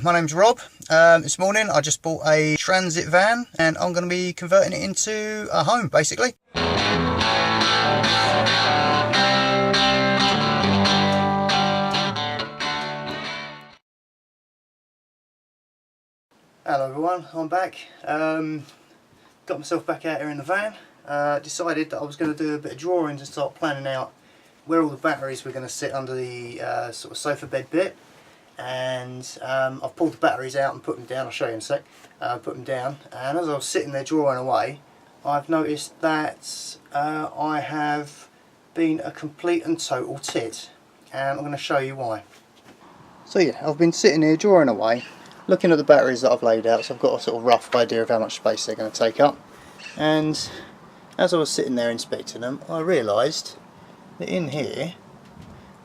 My name's Rob. This morning I just bought a transit van and I'm going to be converting it into a home basically. Hello everyone, I'm back. Got myself back out here in the van. Decided that I was going to do a bit of drawings and start planning out where all the batteries were going to sit under the sort of sofa bed bit. And I've pulled the batteries out and put them down. I'll show you in a sec. Put them down, and as I was sitting there drawing away, I've noticed that I have been a complete and total tit, and I'm going to show you why. So yeah, I've been sitting here drawing away, looking at the batteries that I've laid out, so I've got a sort of rough idea of how much space they're going to take up. And as I was sitting there inspecting them, I realised that in here,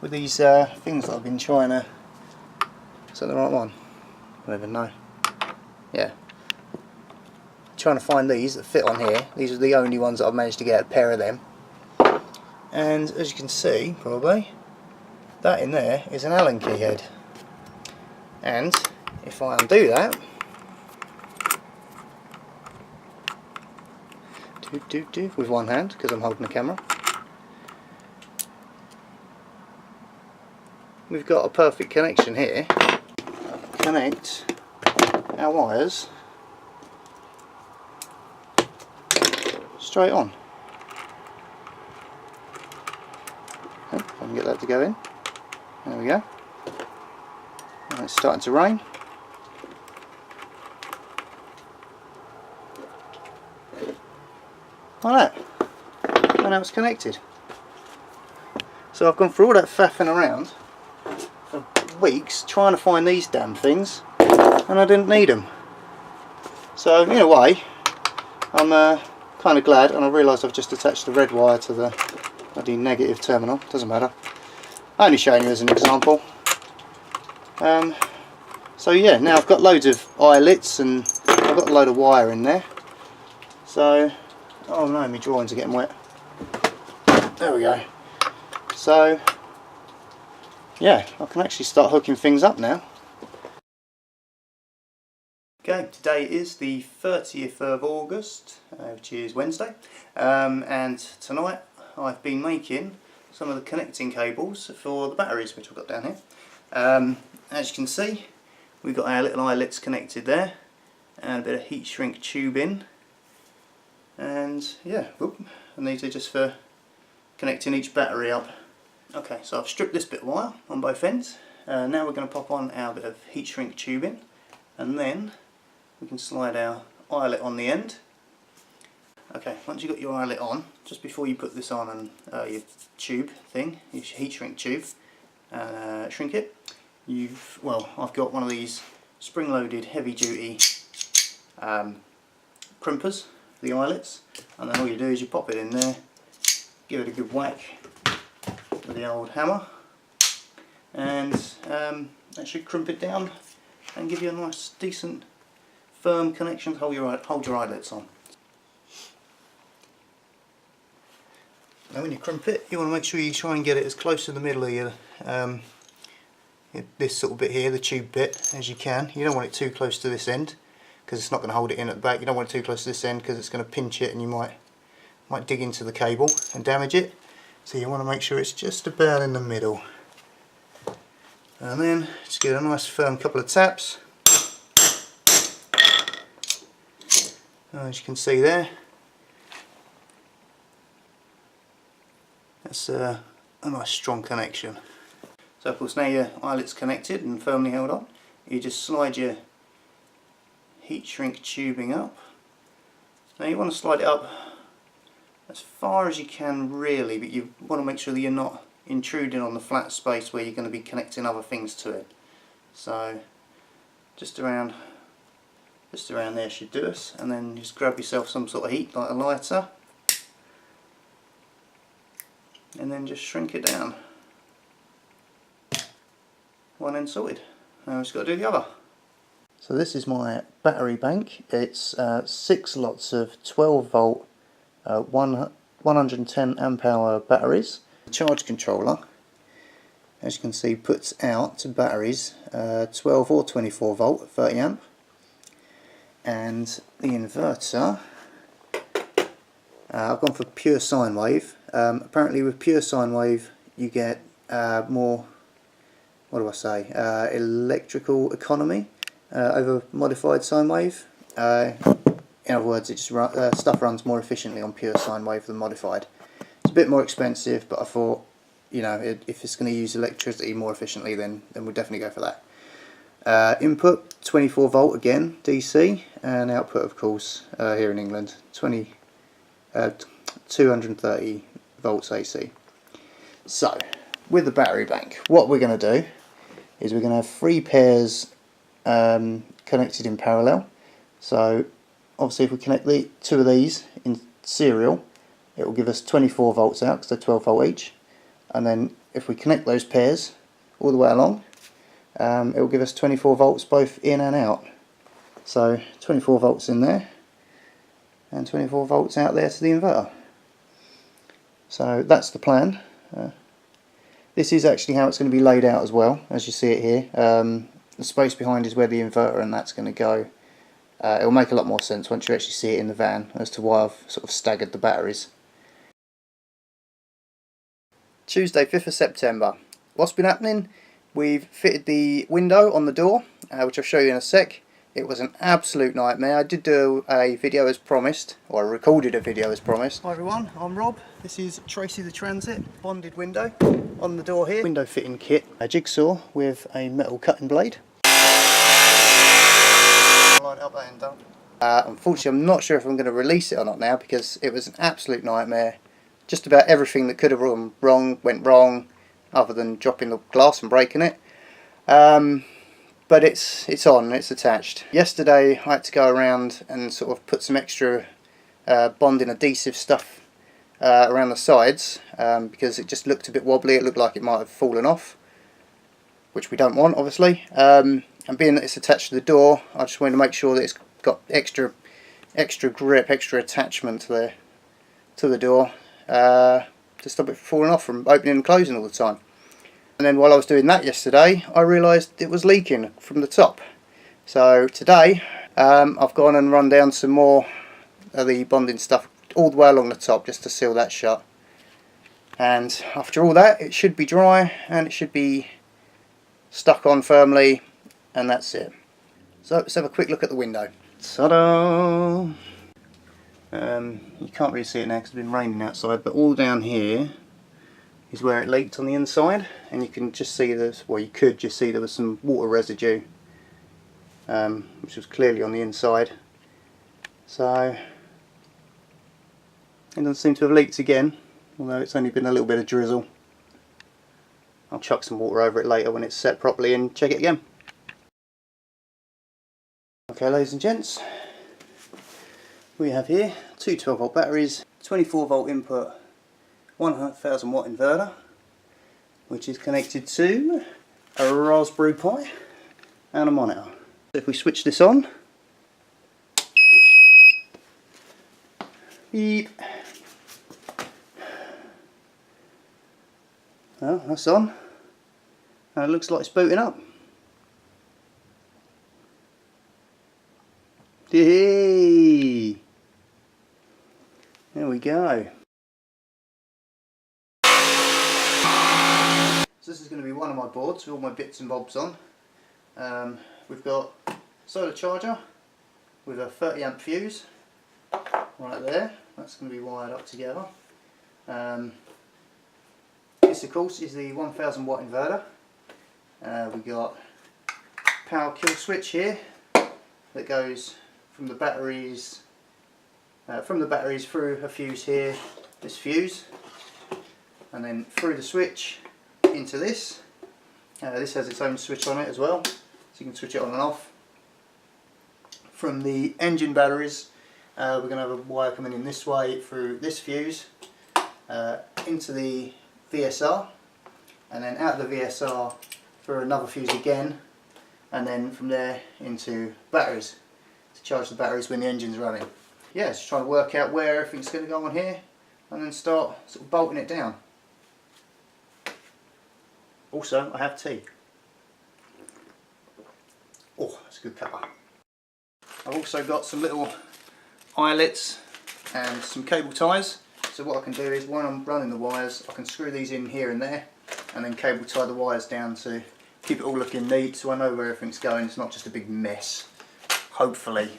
with these things that I've been trying to... Is that the right one? I don't even know. Yeah. Trying to find these that fit on here. These are the only ones that I've managed to get, a pair of them. And as you can see, probably, that in there is an Allen key head. And if I undo that, with one hand, because I'm holding the camera, we've got a perfect connection here. Connect our wires straight on. Oh, if I can get that to go in. There we go. And it's starting to rain. Like that. And now it's connected. So I've gone through all that faffing around for weeks trying to find these damn things, and I didn't need them. So in a way I'm kind of glad, and I realised I've just attached the red wire to the bloody negative terminal. Doesn't matter, I'm only showing you as an example. So yeah, now I've got loads of eyelets and I've got a load of wire in there. So, oh no, my drawings are getting wet. There we go. So yeah, I can actually start hooking things up now. Okay, today is the 30th of August, which is Wednesday, and tonight I've been making some of the connecting cables for the batteries which I've got down here. As you can see, we've got our little eyelets connected there, and a bit of heat shrink tubing, and yeah, and these are just for connecting each battery up. Okay, so I've stripped this bit of wire on both ends. Now we're going to pop on our bit of heat shrink tubing, and then we can slide our eyelet on the end. Okay, once you've got your eyelet on, just before you put this on and your tube thing, your heat shrink tube, shrink it, I've got one of these spring-loaded heavy-duty crimpers for the eyelets, and then all you do is you pop it in there, give it a good whack with the old hammer, and that should crimp it down and give you a nice, decent, firm connection to hold your eyelets on. Now when you crimp it, you want to make sure you try and get it as close to the middle of your this sort of bit here, the tube bit, as you can. You don't want it too close to this end because it's not going to hold it in at the back. You don't want it too close to this end because it's going to pinch it and you might dig into the cable and damage it. So you want to make sure it's just about in the middle. And then just give it a nice firm couple of taps. As you can see there, that's a nice strong connection. So of course now your eyelet's connected and firmly held on, you just slide your heat shrink tubing up. Now you want to slide it up as far as you can really, but you want to make sure that you're not intruding on the flat space where you're going to be connecting other things to it. So just around there should do us, and then just grab yourself some sort of heat, like a lighter, and then just shrink it down. One end sorted. Now we've just got to do the other. So this is my battery bank. It's 6 lots of 12 volt 110 amp hour batteries. The charge controller as you can see, puts out to batteries 12 or 24 volt 30 amp, and the inverter, I've gone for pure sine wave. Apparently with pure sine wave you get more, what do I say, electrical economy over modified sine wave. In other words, it just stuff runs more efficiently on pure sine wave than modified. It's a bit more expensive, but I thought, you know, if it's going to use electricity more efficiently, then we'll definitely go for that. Input 24 volt again, DC, and output, of course, here in England, 230 volts AC. So, with the battery bank, what we're going to do is we're going to have 3 pairs connected in parallel. So, obviously, if we connect the 2 of these in serial, it will give us 24 volts out because they're 12 volt each. And then if we connect those pairs all the way along, it will give us 24 volts both in and out. So 24 volts in there and 24 volts out there to the inverter. So that's the plan. This is actually how it's going to be laid out as well, as you see it here. The space behind is where the inverter and that's going to go. It will make a lot more sense once you actually see it in the van as to why I've sort of staggered the batteries. Tuesday 5th of September. What's been happening? We've fitted the window on the door, which I'll show you in a sec. It was an absolute nightmare. I did do a video as promised, or I recorded a video as promised. Hi everyone, I'm Rob. This is Tracy the Transit, bonded window on the door here. Window fitting kit, a jigsaw with a metal cutting blade. Unfortunately, I'm not sure if I'm going to release it or not now because it was an absolute nightmare. Just about everything that could have gone wrong went wrong, other than dropping the glass and breaking it. But it's on, it's attached. Yesterday I had to go around and sort of put some extra bonding adhesive stuff around the sides because it just looked a bit wobbly. It looked like it might have fallen off, which we don't want, obviously. And being that it's attached to the door, I just wanted to make sure that it's got extra grip, extra attachment to the door to stop it from falling off from opening and closing all the time. And then while I was doing that yesterday, I realised it was leaking from the top. So today I've gone and run down some more of the bonding stuff all the way along the top just to seal that shut. And after all that, it should be dry and it should be stuck on firmly, and that's it. So let's have a quick look at the window. Ta-da! You can't really see it now because it's been raining outside, but all down here is where it leaked on the inside, and you can just see this. Well, you could just see there was some water residue, which was clearly on the inside. So it doesn't seem to have leaked again, although it's only been a little bit of drizzle. I'll chuck some water over it later when it's set properly and check it again. Okay, ladies and gents, we have here two 12 volt batteries, 24 volt input, 1000 watt inverter, which is connected to a Raspberry Pi and a monitor. So if we switch this on, beep, well, that's on, and it looks like it's booting up. Yay! There we go. So this is going to be one of my boards with all my bits and bobs on. We've got solar charger with a 30 amp fuse right there. That's going to be wired up together. This of course is the 1000 watt inverter. We've got power kill switch here that goes from the batteries through a fuse here, this fuse, and then through the switch into this. This has its own switch on it as well, so you can switch it on and off. From the engine batteries, we're going to have a wire coming in this way through this fuse into the VSR, and then out of the VSR through another fuse again, and then from there into batteries to charge the batteries when the engine's running. Yeah, just trying to work out where everything's going to go on here and then start sort of bolting it down. Also, I have tea. Oh, that's a good colour. I've also got some little eyelets and some cable ties. So what I can do is, when I'm running the wires, I can screw these in here and there, and then cable tie the wires down to keep it all looking neat, so I know where everything's going. It's not just a big mess, hopefully.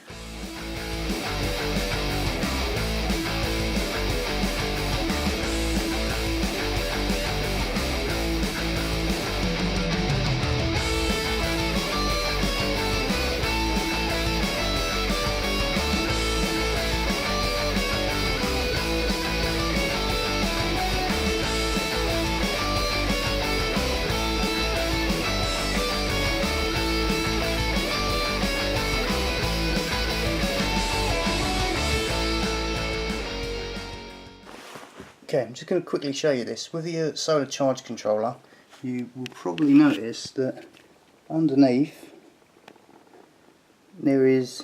Okay, I'm just going to quickly show you this. With your solar charge controller, you will probably notice that underneath there is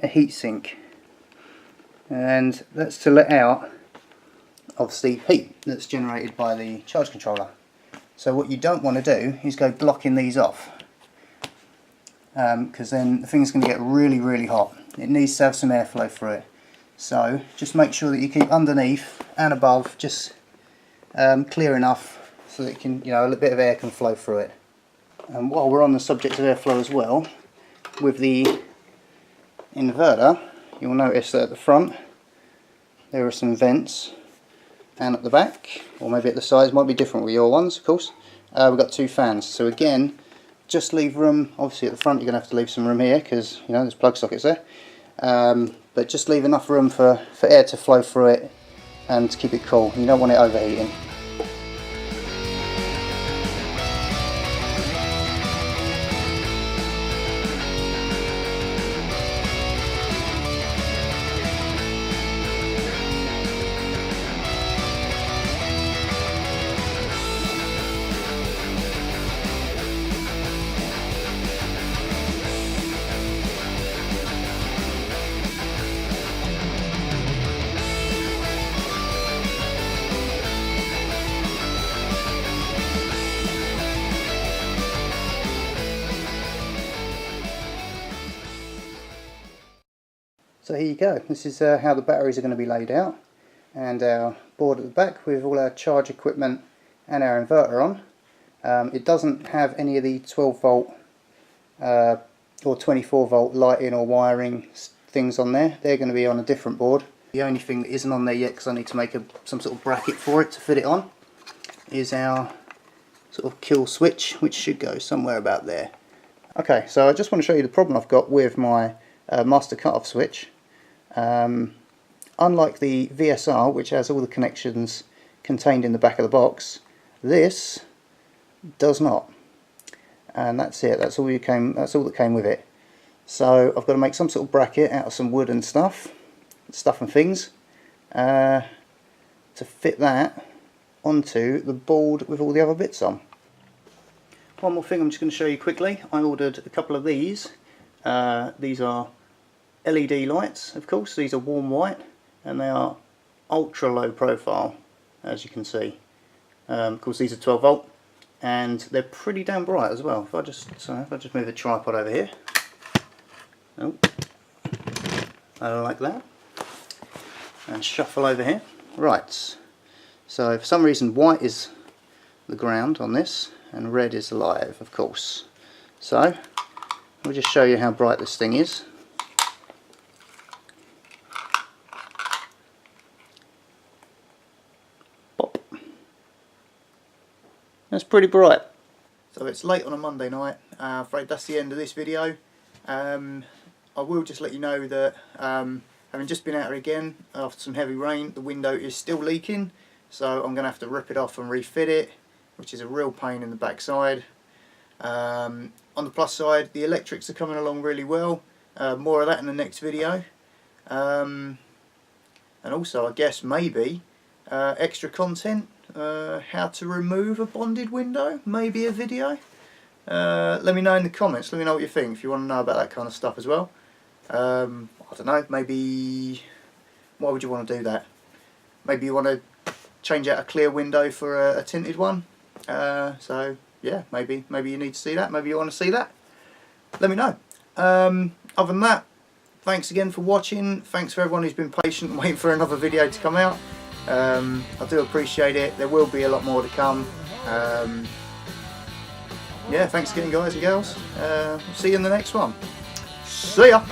a heatsink, and that's to let out obviously heat that's generated by the charge controller. So what you don't want to do is go blocking these off, because then the thing's going to get really hot. It needs to have some airflow through it. So just make sure that you keep underneath and above just clear enough so that it can, a little bit of air can flow through it. And while we're on the subject of airflow as well, with the inverter, you'll notice that at the front there are some vents, and at the back, or maybe at the sides, might be different with your ones, of course. We've got two fans. So again, just leave room. Obviously at the front you're going to have to leave some room here because there's plug sockets there. But just leave enough room for air to flow through it and to keep it cool. You don't want it overheating. So here you go, this is how the batteries are going to be laid out, and our board at the back with all our charge equipment and our inverter on. It doesn't have any of the 12 volt or 24 volt lighting or wiring things on there. They're going to be on a different board. The only thing that isn't on there yet, because I need to make some sort of bracket for it to fit it on, is our sort of kill switch, which should go somewhere about there. Okay, so I just want to show you the problem I've got with my master cutoff switch. Unlike the VSR, which has all the connections contained in the back of the box, this does not, and that's it. That's all that came with it. So I've got to make some sort of bracket out of some wood and stuff and things to fit that onto the board with all the other bits on. One more thing I'm just going to show you quickly. I ordered a couple of these. These are LED lights, of course. These are warm white, and they are ultra low profile, as you can see. Of course, these are 12 volt, and they're pretty damn bright as well. If I just move the tripod over here, oh, like that, and shuffle over here. Right. So for some reason, white is the ground on this, and red is the live, of course. So I'll just show you how bright this thing is. Pop. That's pretty bright. So it's late on a Monday night. I'm afraid that's the end of this video. I will just let you know that having just been out here again after some heavy rain, the window is still leaking, so I'm going to have to rip it off and refit it, which is a real pain in the backside. On the plus side, the electrics are coming along really well. More of that in the next video. And also, I guess maybe extra content, how to remove a bonded window, maybe a video. Let me know in the comments. Let me know what you think if you want to know about that kind of stuff as well. I don't know, maybe why would you want to do that? Maybe you want to change out a clear window for a tinted one. So yeah, maybe you need to see that, maybe you want to see that, let me know. Other than that, thanks again for watching. Thanks for everyone who's been patient and waiting for another video to come out. I do appreciate it. There will be a lot more to come. Yeah, thanks again guys and girls. See you in the next one. See ya!